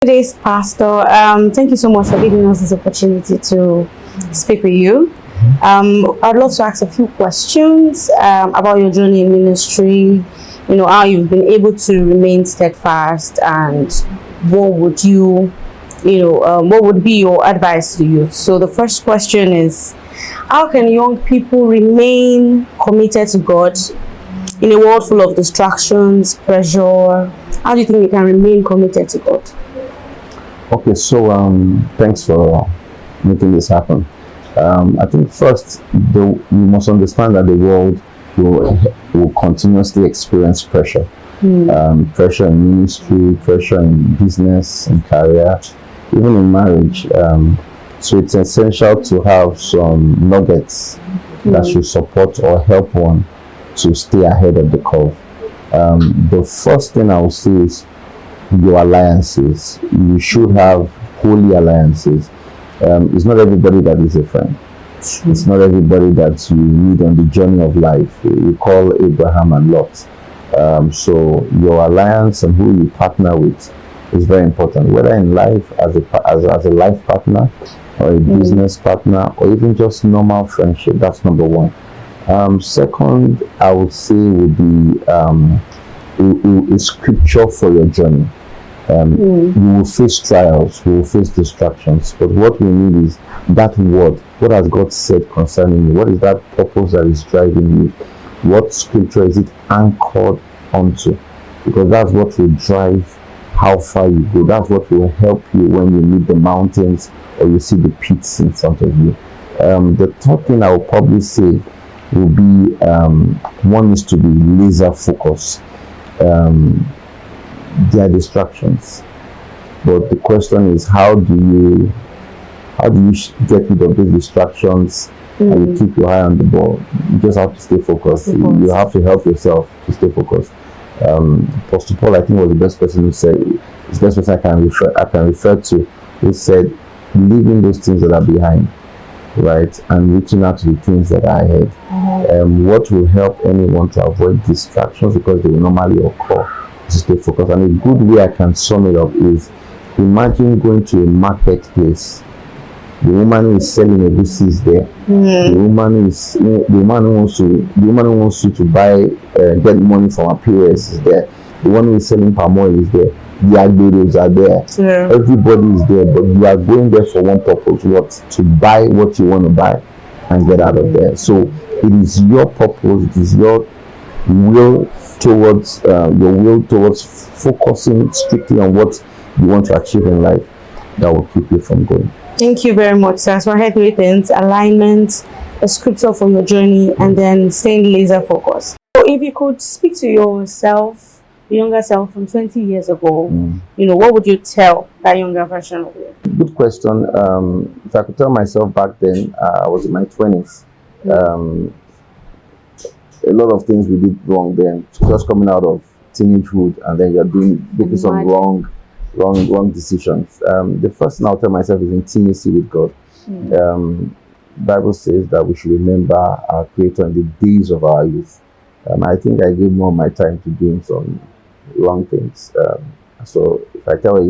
Today's pastor, thank you so much for giving us this opportunity to speak with you. I'd love to ask a few questions about your journey in ministry, you know, how you've been able to remain steadfast, and what would what would be your advice to youth? So the first question is, how can young people remain committed to God in a world full of distractions, pressure? How do you think you can remain committed to God? Okay, so thanks for making this happen. I think first, we must understand that the world will continuously experience pressure. Pressure in ministry, pressure in business and career, even in marriage. So it's essential to have some nuggets that should support or help one to stay ahead of the curve. The first thing I will say is your alliances. You should have holy alliances. It's not everybody that is a friend. It's not everybody that you need on the journey of life. You call Abraham and Lot. So your alliance and who you partner with is very important, whether in life as a life partner or a business partner or even just normal friendship. That's number one. Second, I would say would be a scripture for your journey. You will face trials, you will face distractions, but what we need is that word. What has God said concerning you? What is that purpose that is driving you? What scripture is it anchored onto? Because that's what will drive how far you go. That's what will help you when you meet the mountains or you see the pits in front of you. The third thing I will probably say will be one is to be laser focused. There are distractions, but the question is how do you get rid of those distractions and you keep your eye on the ball? You just have to stay focused. You have to help yourself to stay focused. Apostle Paul, I think, was the best person who said, it's the best person I can refer to, who said, leaving those things that are behind, right, and reaching out to the things that are ahead. What will help anyone to avoid distractions, because they will normally occur, to stay focused. And a good way I can sum it up is, imagine going to a marketplace. The woman who is selling a goosey is there. The woman who wants you to buy, get money from her POS is there. The one who is selling palm oil is there. The agberos are there. Everybody is there, but you are going there for one purpose: what? To buy what you want to buy and get out of there. So it is your purpose. It is your will towards focusing strictly on what you want to achieve in life that will keep you from going. Thank you very much, sir. So I heard three things: alignment, a scripture for your journey, and then staying laser focused. So if you could speak to yourself, the younger self from 20 years ago, what would you tell that younger version of you? Good question. If I could tell myself back then, I was in my 20s. A lot of things we did wrong then, just coming out of teenagehood, and then you're making some wrong decisions. The first thing I'll tell myself is intimacy with God. Bible says that we should remember our Creator in the days of our youth. I think I gave more of my time to doing some wrong things. So if I tell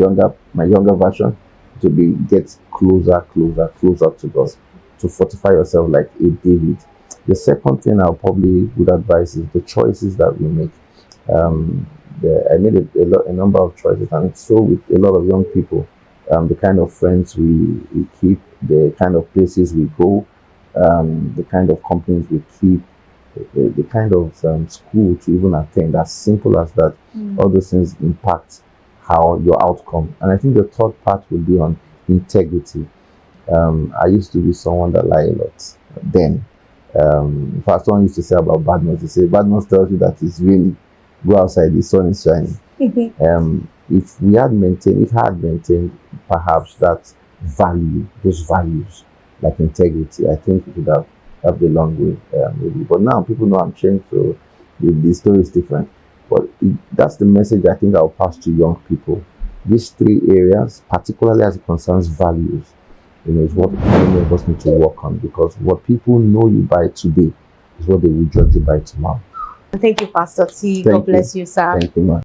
my younger version, to be get closer to God, to fortify yourself like a David. The second thing I'll probably would advise is the choices that we make. I made a number of choices, and so with a lot of young people, the kind of friends we keep, the kind of places we go, the kind of companies we keep, the kind of school to even attend, as simple as that. All those things impact how your outcome. And I think the third part would be on integrity. I used to be someone that lied a lot then. In fact, someone used to say about badness, they say badness tells you that it's really, go outside, the sun is shining. If I had maintained perhaps that value, those values like integrity, I think it would have a long way maybe. But now people know I'm changed, so the story is different. But that's the message I think I'll pass to young people. These three areas, particularly as it concerns values, is what many of us need to work on, because what people know you by today is what they will judge you by tomorrow. Thank you, Pastor T. God bless you, sir. Thank you, man.